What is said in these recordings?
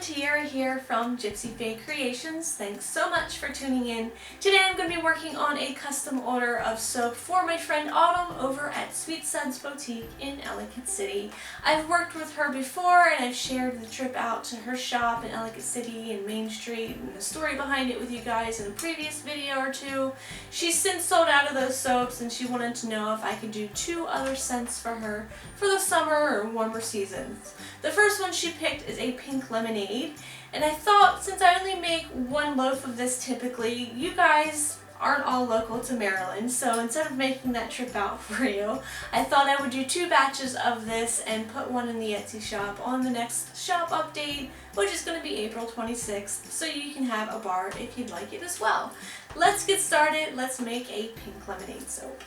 Tiara here from Gypsyfae Creations. Thanks so much for tuning in. Today I'm going to be working on a custom order of soap for my friend Autumn over at Sweet Suds Boutique in Ellicott City. I've worked with her before and I've shared the trip out to her shop in Ellicott City and Main Street and the story behind it with you guys in a previous video or two. She's since sold out of those soaps and she wanted to know if I could do 2 other scents for her for the summer or warmer seasons. The first one she picked is a pink lemonade, and I thought since I only make 1 loaf of this typically, you guys aren't all local to Maryland, so instead of making that trip out for you, I thought I would do 2 batches of this and put one in the Etsy shop on the next shop update, which is going to be April 26th, so you can have a bar if you'd like it as well. Let's get started. Let's make a pink lemonade soap.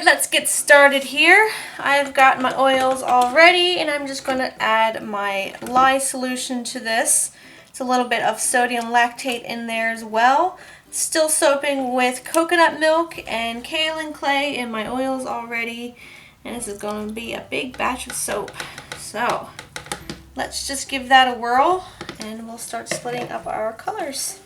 Let's get started here. I've got my oils all ready and I'm just going to add my lye solution to this. It's a little bit of sodium lactate in there as well. Still soaping with coconut milk and kaolin clay in my oils already. And this is going to be a big batch of soap. So let's just give that a whirl and we'll start splitting up our colors.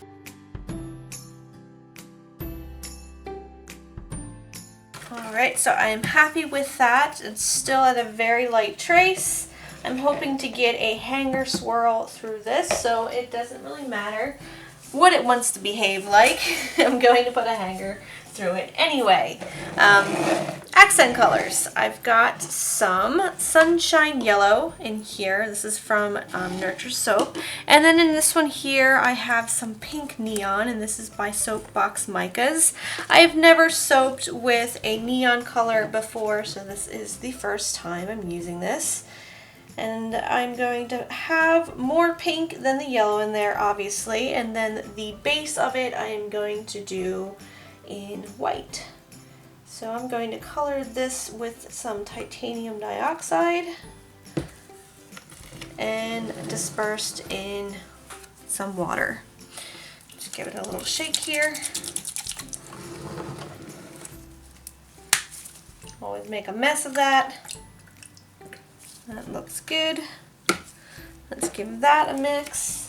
Alright, so I am happy with that. It's still at a very light trace. I'm hoping to get a hanger swirl through this, so it doesn't really matter what it wants to behave like. I'm going to put a hanger through it anyway. Accent colors. I've got some Sunshine Yellow in here. This is from Nurture Soap. And then in this one here, I have some Pink Neon, and this is by Soapbox Micas. I have never soaped with a neon color before, so this is the first time I'm using this. And I'm going to have more pink than the yellow in there, obviously. And then the base of it, I am going to do in white. So I'm going to color this with some titanium dioxide and dispersed in some water. Just give it a little shake here. Always make a mess of that. That looks good. Let's give that a mix.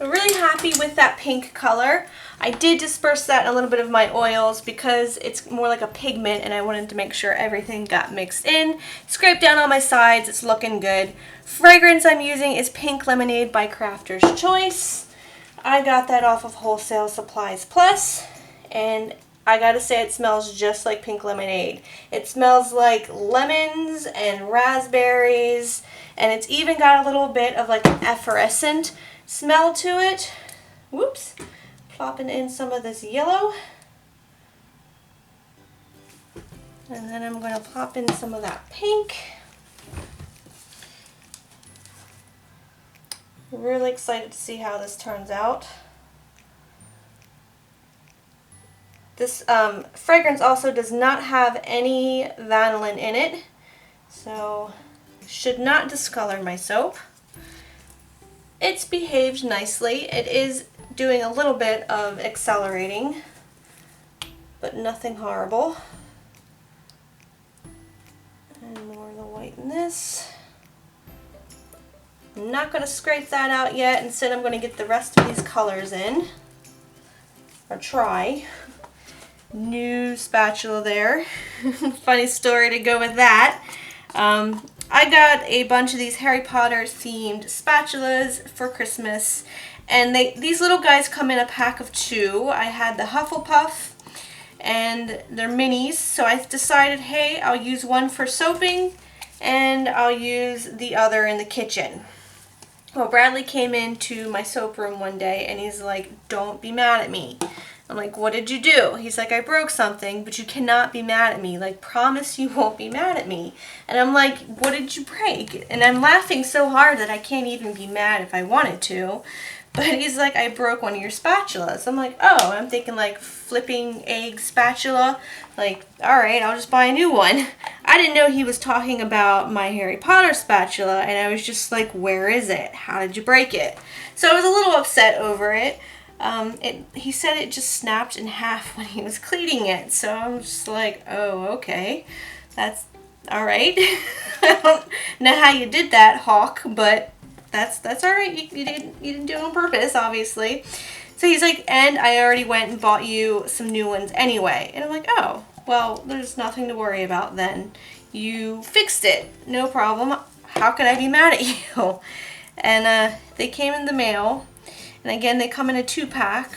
I'm really happy with that pink color. I did disperse that in a little bit of my oils because it's more like a pigment and I wanted to make sure everything got mixed in. Scrape down on my sides, it's looking good. Fragrance I'm using is Pink Lemonade by Crafter's Choice. I got that off of Wholesale Supplies Plus, and I gotta say it smells just like pink lemonade. It smells like lemons and raspberries, and it's even got a little bit of like an effervescent smell to it. Whoops. Plopping in some of this yellow. And then I'm going to plop in some of that pink. Really excited to see how this turns out. This fragrance also does not have any vanillin in it, so should not discolor my soap. It's behaved nicely. It is doing a little bit of accelerating, but nothing horrible. And more of the white in this. I'm not going to scrape that out yet. Instead, I'm going to get the rest of these colors in. Or try. New spatula there. Funny story to go with that. I got a bunch of these Harry Potter themed spatulas for Christmas, and these little guys come in a pack of 2. I had the Hufflepuff and they're minis, so I decided, hey, I'll use one for soaping and I'll use the other in the kitchen. Well, Bradley came into my soap room one day and he's like, don't be mad at me. I'm like, what did you do? He's like, I broke something, but you cannot be mad at me. Like, promise you won't be mad at me. And I'm like, what did you break? And I'm laughing so hard that I can't even be mad if I wanted to. But he's like, I broke one of your spatulas. I'm like, oh, I'm thinking like flipping egg spatula. Like, all right, I'll just buy a new one. I didn't know he was talking about my Harry Potter spatula, and I was just like, where is it? How did you break it? So I was a little upset over it. He said it just snapped in half when he was cleaning it. So I'm just like, oh, okay. That's all right. I don't know how you did that, Hawk, but that's all right. You didn't do it on purpose, obviously. So he's like, and I already went and bought you some new ones anyway. And I'm like, oh, well, there's nothing to worry about then. You fixed it. No problem. How could I be mad at you? And they came in the mail. And again, they come in a 2-pack.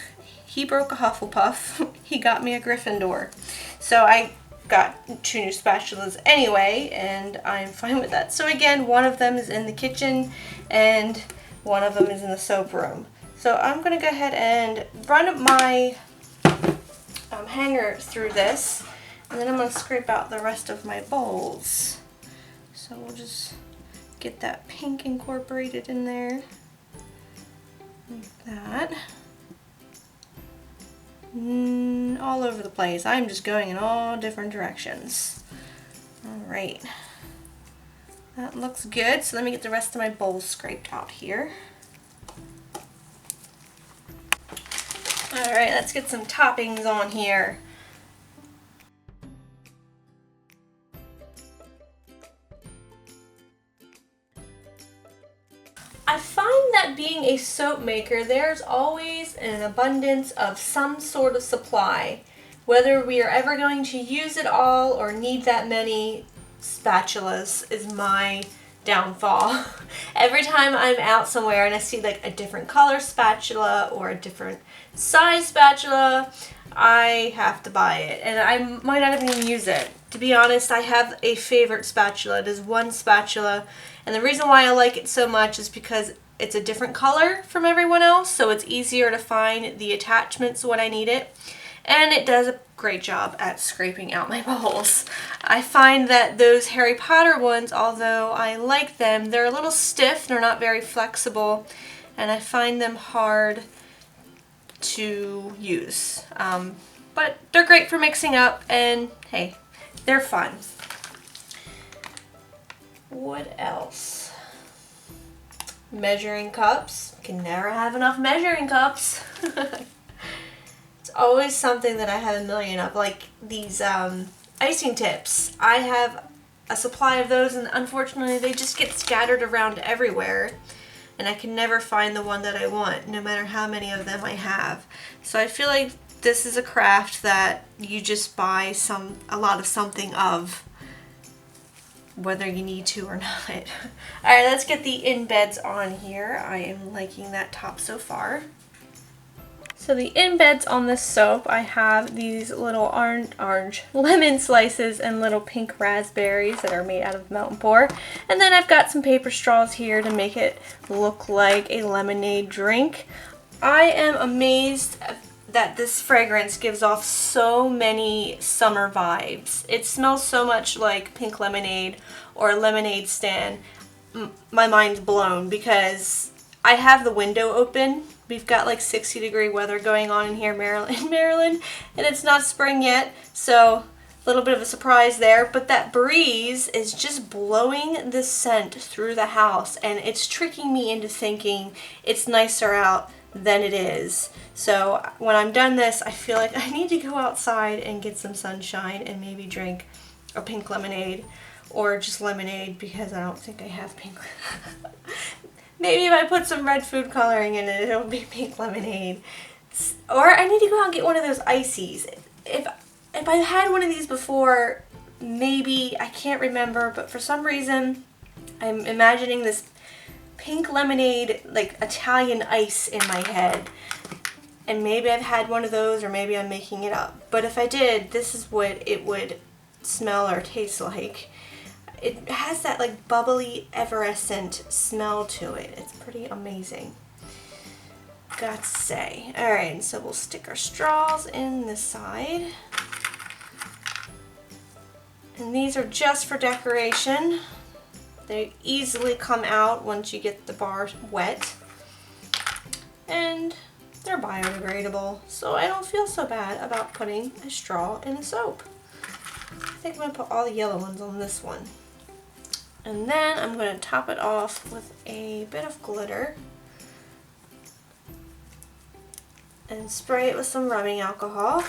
He broke a Hufflepuff. He got me a Gryffindor. So I got 2 new spatulas anyway, and I'm fine with that. So again, one of them is in the kitchen and one of them is in the soap room. So I'm gonna go ahead and run my hanger through this, and then I'm gonna scrape out the rest of my bowls. So we'll just get that pink incorporated in there like that. All over the place. I'm just going in all different directions. Alright. That looks good. So let me get the rest of my bowls scraped out here. Alright, let's get some toppings on here. I find that being a soap maker, there's always an abundance of some sort of supply. Whether we are ever going to use it all or need that many spatulas is my downfall. Every time I'm out somewhere and I see like a different color spatula or a different size spatula, I have to buy it, and I might not even use it. To be honest, I have a favorite spatula. It is one spatula, and the reason why I like it so much is because it's a different color from everyone else, so it's easier to find the attachments when I need it, and it does a great job at scraping out my bowls. I find that those Harry Potter ones, although I like them, they're a little stiff, they're not very flexible, and I find them hard to use. But they're great for mixing up, and hey, they're fun. What else? Measuring cups. Can never have enough measuring cups. It's always something that I have a million of, like these icing tips. I have a supply of those, and unfortunately they just get scattered around everywhere, and I can never find the one that I want, no matter how many of them I have. So I feel like this is a craft that you just buy a lot of something of, whether you need to or not. Alright, let's get the embeds on here. I am liking that top so far. So the embeds on this soap, I have these little orange lemon slices and little pink raspberries that are made out of Mountain Pour. And then I've got some paper straws here to make it look like a lemonade drink. I am amazed that this fragrance gives off so many summer vibes. It smells so much like pink lemonade or lemonade stand. My mind's blown because I have the window open. We've got like 60-degree weather going on in here in Maryland, and it's not spring yet, so a little bit of a surprise there, but that breeze is just blowing the scent through the house, and it's tricking me into thinking it's nicer out than it is. So when I'm done this, I feel like I need to go outside and get some sunshine and maybe drink a pink lemonade or just lemonade, because I don't think I have pink. Maybe if I put some red food coloring in it, it'll be pink lemonade. Or I need to go out and get one of those ices. If I had one of these before, maybe, I can't remember, but for some reason I'm imagining this pink lemonade, like Italian ice in my head. And maybe I've had one of those, or maybe I'm making it up. But if I did, this is what it would smell or taste like. It has that like bubbly, effervescent smell to it. It's pretty amazing, got to say. Alright, so we'll stick our straws in the side. And these are just for decoration. They easily come out once you get the bar wet. and they're biodegradable, so I don't feel so bad about putting a straw in a soap. I think I'm going to put all the yellow ones on this one. And then I'm going to top it off with a bit of glitter and spray it with some rubbing alcohol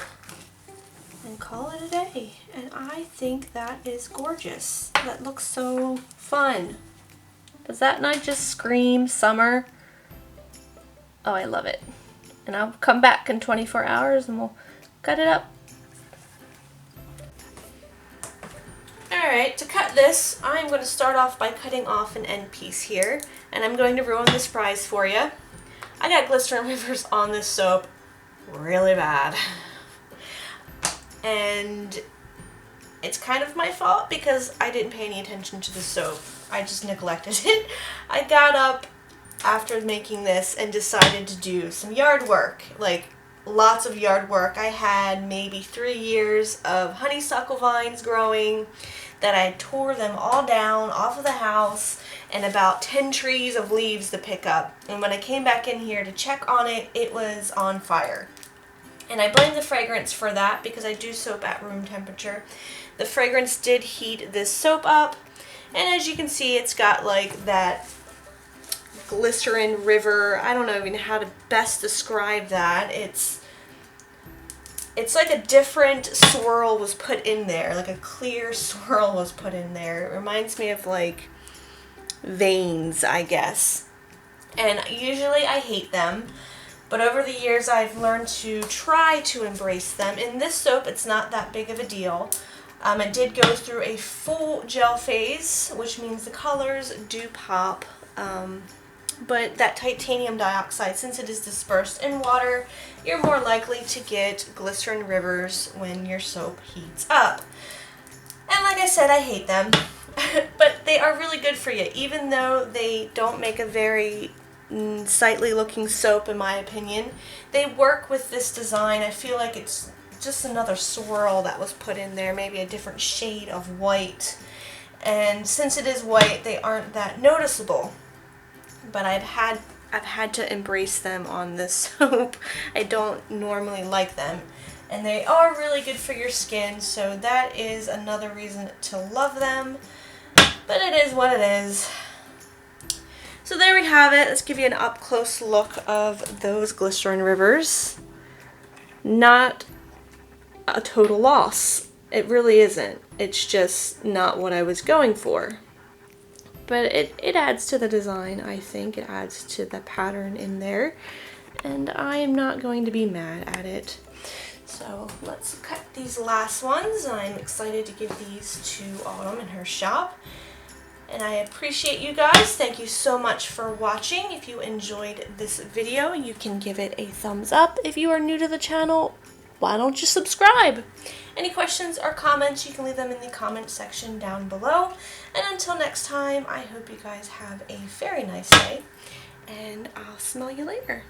and call it a day. And I think that is gorgeous. That looks so fun. Does that not just scream summer? Oh, I love it. And I'll come back in 24 hours and we'll cut it up. Alright, to cut this, I'm going to start off by cutting off an end piece here. And I'm going to ruin the surprise for you. I got glycerin rivers on this soap really bad. And it's kind of my fault because I didn't pay any attention to the soap. I just neglected it. I got up after making this and decided to do some yard work, like lots of yard work. I had maybe 3 years of honeysuckle vines growing that I tore them all down off of the house, and about 10 trees of leaves to pick up. And when I came back in here to check on it, it was on fire. And I blame the fragrance for that because I do soap at room temperature. The fragrance did heat this soap up, and as you can see, it's got like that glycerin river. I don't know even how to best describe that. It's like a different swirl was put in there, like a clear swirl was put in there. It reminds me of like veins, I guess. And usually I hate them, but over the years I've learned to try to embrace them. In this soap, it's not that big of a deal. It did go through a full gel phase, which means the colors do pop. But that titanium dioxide, since it is dispersed in water, you're more likely to get glycerin rivers when your soap heats up. And like I said, I hate them, but they are really good for you, even though they don't make a very sightly looking soap in my opinion. They work with this design. I feel like it's just another swirl that was put in there, maybe a different shade of white. And since it is white, they aren't that noticeable. But I've had to embrace them on this soap. I don't normally like them, and they are really good for your skin, so that is another reason to love them. But it is what it is. So there we have it. Let's give you an up close look of those glycerin rivers. Not a total loss. It really isn't. It's just not what I was going for. But it adds to the design, I think. It adds to the pattern in there. And I am not going to be mad at it. So let's cut these last ones. I'm excited to give these to Autumn in her shop. And I appreciate you guys. Thank you so much for watching. If you enjoyed this video, you can give it a thumbs up. If you are new to the channel, why don't you subscribe? Any questions or comments, you can leave them in the comment section down below. And until next time, I hope you guys have a very nice day, and I'll smell you later.